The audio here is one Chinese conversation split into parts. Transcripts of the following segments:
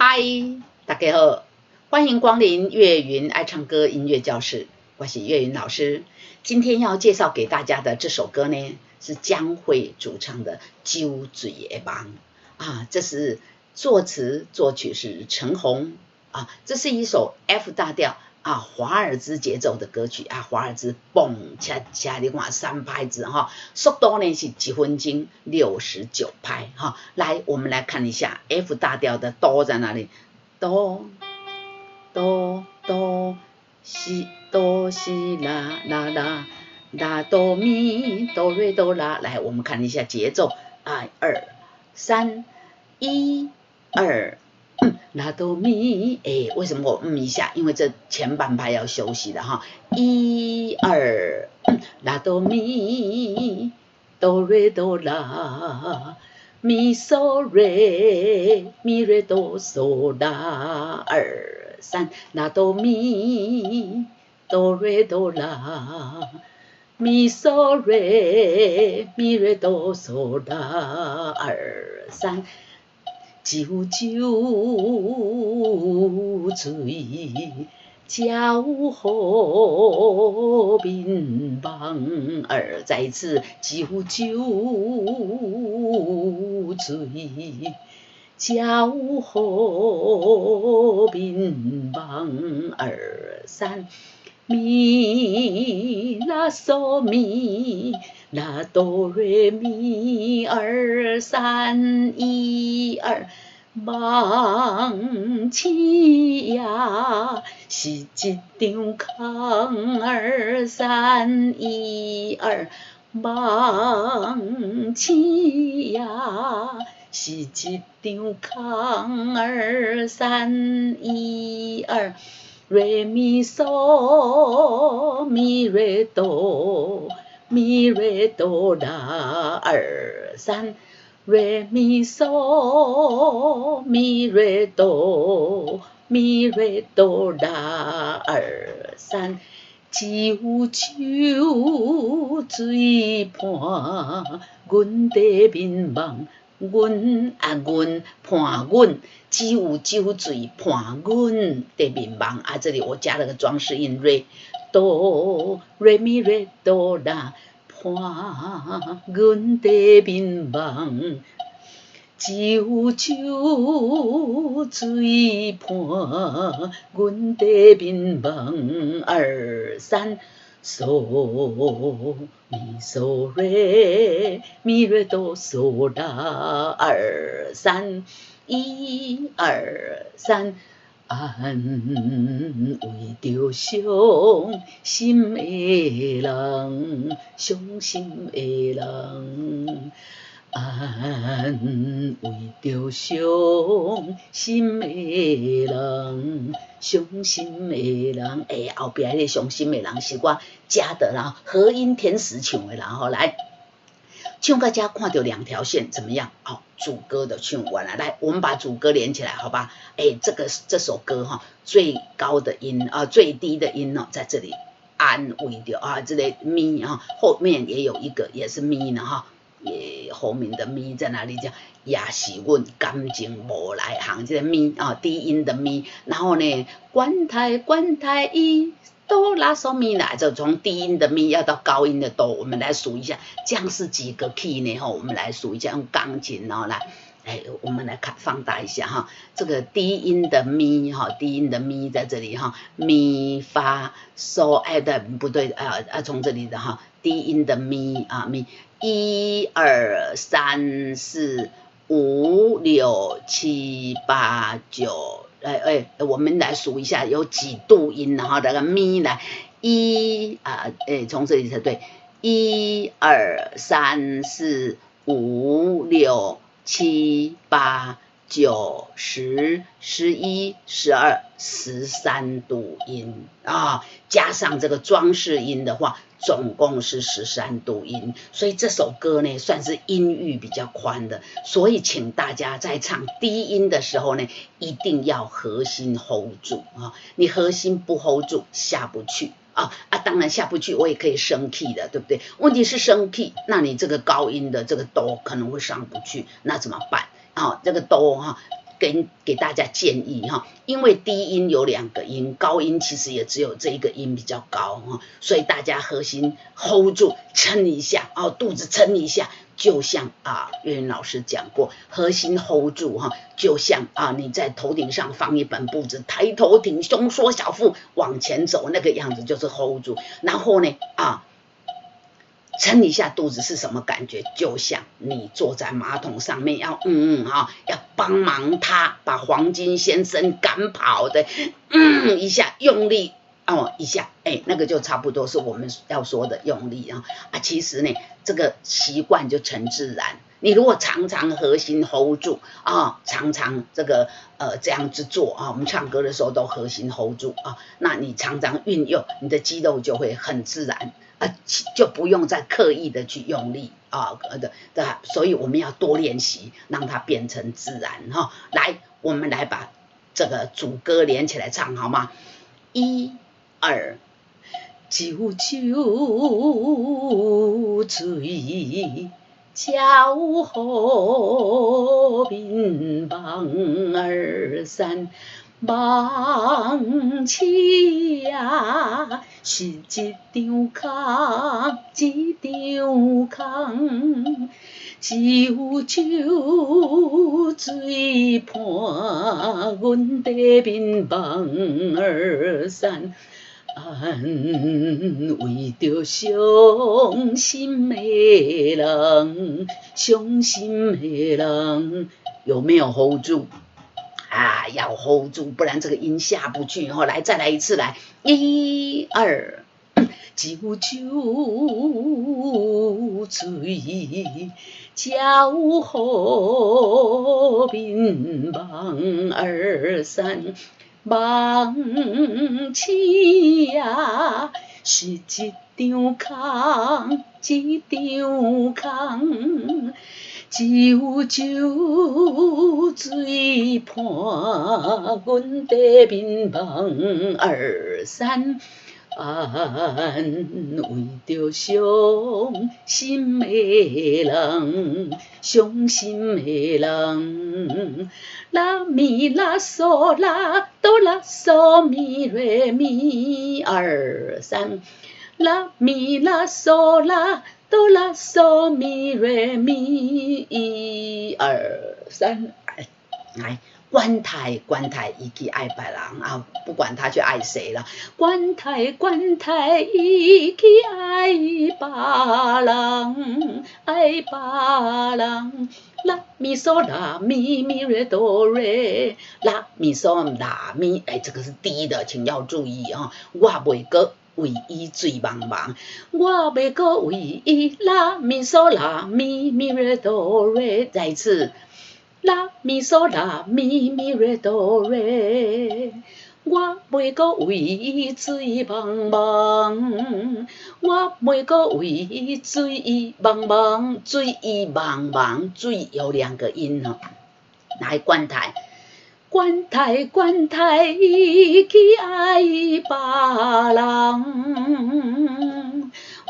嗨，大家好，欢迎光临岳云爱唱歌音乐教室，我是岳云老师。今天要介绍给大家的这首歌呢，是江蕙主唱的《酒醉的梦》啊，这是作词作曲是陈鸿啊，这是一首 F 大调啊华尔兹节奏的歌曲啊，华尔兹蹦恰恰，你看3拍子哈，速度呢是1分钟69拍哈。来，我们来看一下 F 大调的哆在哪里？哆哆哆西哆西啦啦啦啦哆咪哆瑞哆啦。来，我们看一下节奏啊，2 3 1 2。拉哆咪，为什么我一下？因为这前半拍要休息的哈。1 2，拉哆咪，哆瑞哆啦，咪嗦瑞，咪瑞哆嗦啦。2 3，拉哆咪，哆瑞哆啦，咪嗦瑞，咪瑞哆嗦啦。2 3。酒醉叫好眠梦2，再一次酒醉叫好眠梦2 3，咪拉嗦咪拉哆瑞咪2 3 1 2，梦起呀是一张空2 3 1 2，梦起呀是一张空2 3 1 2，瑞咪嗦咪瑞哆咪瑞哆啦2 3，瑞咪嗦咪瑞哆咪瑞哆啦2 3，酒酒醉伴阮在眠梦，阮伴阮酒酒醉伴阮在眠梦啊，这里我加了个装饰音瑞哆瑞咪瑞哆啦，伴阮在眠梦，酒酒醉伴阮在眠梦2 3，嗦咪嗦瑞咪瑞哆嗦啦2 3 1 2 3，安慰着伤心的人，伤心的人，安慰着伤心的人，伤心的人。后边那伤心的人是我加的啦，和音天使唱的啦。好，来唱到这看到2条线怎么样？主歌的唱完了，来，我们把主歌连起来，好吧？这首歌哈，最高的音最低的音在这里，安慰着这个咪后面也有一个也是咪呢哈，后面的咪在哪里讲？也是阮感情无来行，这个咪低音的咪，然后呢，关台一。哆拉嗦咪来，就从低音的咪要到高音的哆，我们来数一下，这样是几个 key 呢？我们来数一下，用钢琴来，我们来看放大一下哈，这个低音的咪低音的咪在这里咪发嗦不对从这里的低音的咪咪1 2 3 4 5 6 7 8 9。我们来数一下有几度音，然后那个咪来从这里才对，1 2 3 4 5 6 7 8 9 10 11 12 13度音加上这个装饰音的话，总共是13度音，所以这首歌呢算是音域比较宽的，所以请大家在唱低音的时候呢，一定要核心 hold 住你核心不 hold 住下不去当然下不去我也可以升 key 的，对不对？问题是升 key， 那你这个高音的这个哆可能会上不去，那怎么办？这个哆给大家建议哈，因为低音有2个音，高音其实也只有这一个音比较高哈，所以大家核心 hold 住，撑一下肚子撑一下，就像岳云老师讲过，核心 hold 住哈，就像你在头顶上放一本簿子，抬头挺胸缩小腹往前走那个样子，就是 hold 住，然后呢撑一下肚子是什么感觉？就像你坐在马桶上面要要帮忙他把黄金先生赶跑的一下用力一下，那个就差不多是我们要说的用力其实呢，这个习惯就成自然。你如果常常核心 hold 住常常这个这样子做我们唱歌的时候都核心 hold 住那你常常运用，你的肌肉就会很自然就不用再刻意的去用力所以我们要多练习，让它变成自然来，我们来把这个主歌连起来唱好吗？1、2，九九水，交河滨望2、3。望起是一张空，一张空，九九水畔，阮地面望2、3。为着伤心的人，伤心的人，有没有 hold 住？要 hold 住，不然这个音下不去。来，再来一次，来，1、2，九九水，交河滨望2、3。望起是一张空，一张空。九九水畔，阮地面望2、3。为着伤心的人，伤心的人，拉咪拉嗦拉哆拉嗦咪瑞咪2、3，拉咪拉嗦拉哆拉嗦咪瑞咪1、2、3，来。关台关台，伊去爱别人不管他去爱谁了。关台关台，伊去爱别人，爱别人。拉咪嗦拉咪咪瑞哆瑞，拉咪嗦拉咪，这个是低的，请要注意我袂过为伊醉茫茫，我袂过为伊拉咪嗦拉咪咪瑞哆瑞，再一次。拉咪嗦拉咪咪瑞哆瑞，我袂过为伊醉茫茫，我袂过为伊醉茫茫，醉茫茫，醉有2个音来，关台，关台关台，伊去爱别人。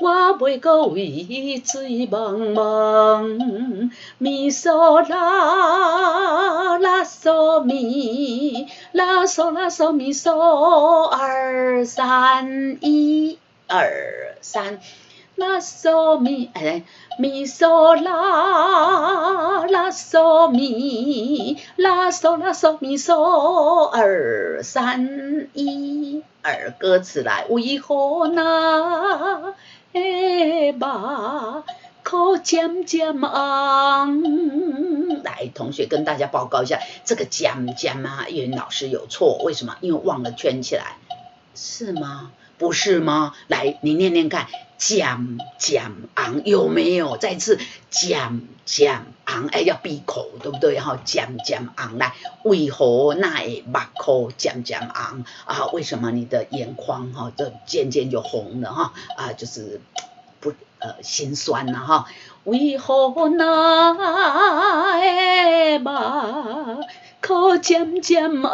我袂过为伊醉茫茫，咪嗦啦啦嗦咪，啦嗦啦嗦咪嗦2、3，1、2、3，啦嗦咪咪嗦啦啦嗦咪，啦嗦啦嗦咪嗦2、3、1、2，歌词来，为何那？口渐渐红，来，同学跟大家报告一下，这个渐渐岳云老师有错，为什么？因为忘了圈起来，是吗？不是吗？来，你念念看，渐渐红有没有？再次，渐渐红，要闭口，对不对？渐渐红，来，为何那目口渐渐红为什么你的眼眶就渐渐就红了就是心酸了为何那目口渐渐红？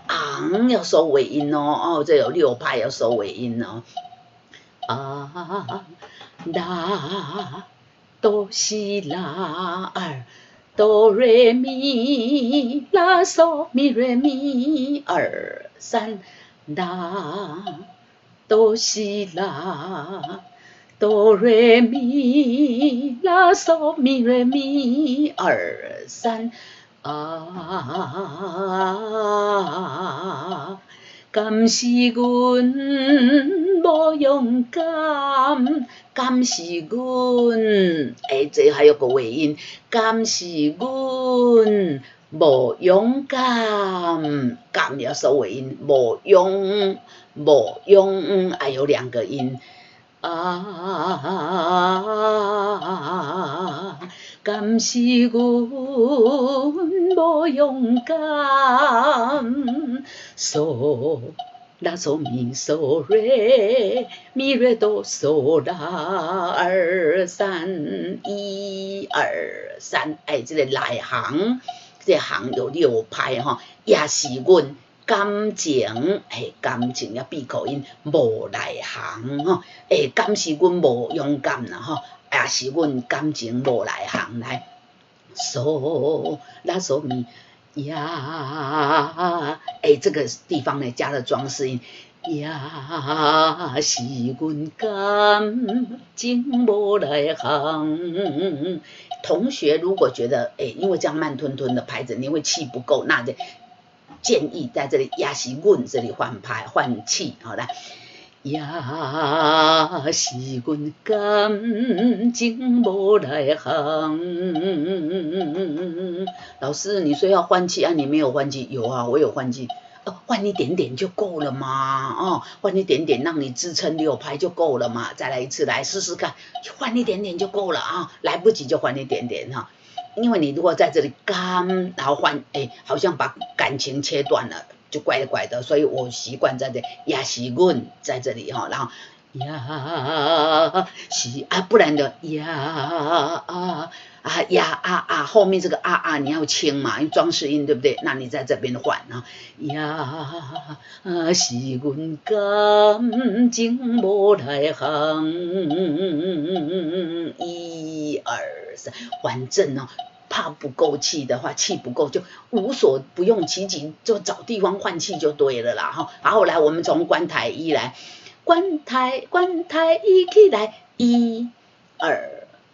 昂要收尾音这有6拍要收尾音啦哆哆西拉二哆瑞咪拉嗦咪瑞咪二三拉哆西拉哆瑞咪拉嗦咪瑞咪二三敢是阮无勇敢，敢是阮，这还有个尾音，敢是阮无勇敢，敢要收尾音，无勇，还有2个音。敢是阮无勇敢，嗦拉嗦咪嗦瑞咪瑞哆嗦拉2、3、1、2、3，这个内行，这行有6拍哈，也是阮感情，感情要闭口音，无内行吼，敢是阮无勇敢啦吼，也是阮感情无内行来，嗦拉嗦咪呀，这个地方呢加了装饰音，呀是阮感情无内行。同学如果觉得因为这样慢吞吞的拍子，你会气不够，那就建议在这里也是阮这里换拍换气，好来，也是阮感情无内行。老师，你说要换气啊？你没有换气？有啊，我有换气。换一点点就够了嘛，换一点点让你支撑6拍就够了嘛。再来一次，来试试看，换一点点就够了啊，来不及就换一点点哈。因为你如果在这里干，然后换，好像把感情切断了，就怪怪的，所以我习惯在这也是阮在这里哈，然后呀是不然的呀后面这个你要轻嘛，因为装饰音对不对？那你在这边换啊，呀是阮感情无内行，1、2、3，反正哦。怕不够气的话，气不够就不用其极，就找地方换气就对了啦哈。然后来，我们从关台1来，关台1起来，1、2、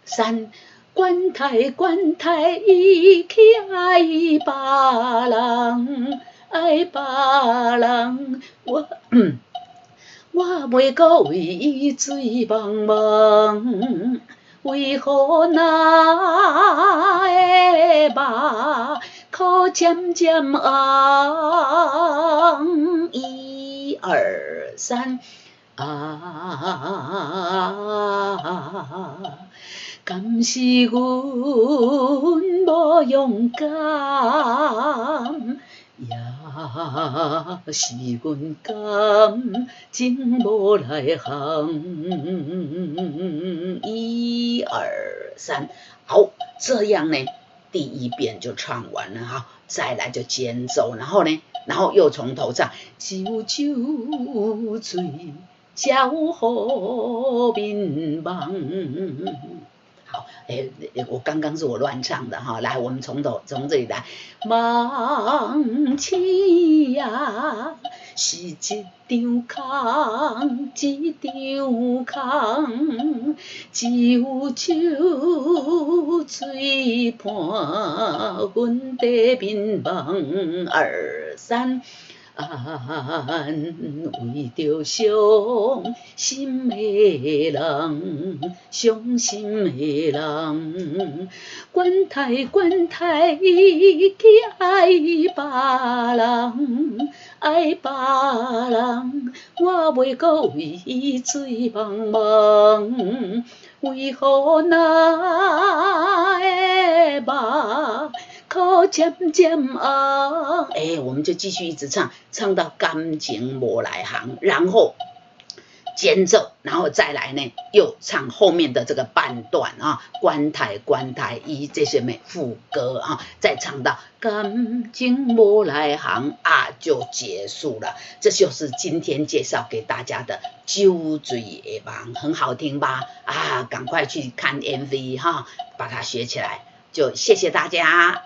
3，关台1起爱别人，爱别人，我袂搁为伊醉茫茫。为何那会目可渐渐红？1、2、3，敢是阮无勇敢？也是阮感情无内行，1、2、3，好，这样呢，第1遍就唱完了哈，再来就间奏，然后又从头唱，酒酒醉，照好面梦。好，我刚刚是我乱唱的哈，来，我们从这里来，梦起呀，是一张空，酒酒醉伴阮地面梦2、3。为着伤心的人，关台去爱别人，我袂搁为伊醉茫茫，为何那会目可渐渐红？我们就继续一直唱到感情无内行，然后间奏，然后再来呢又唱后面的这个半段啊，关台关台一这些副歌啊，再唱到感情无来行啊就结束了。这就是今天介绍给大家的酒醉的梦，很好听吧？啊，赶快去看 MV 哈，把它学起来。就谢谢大家。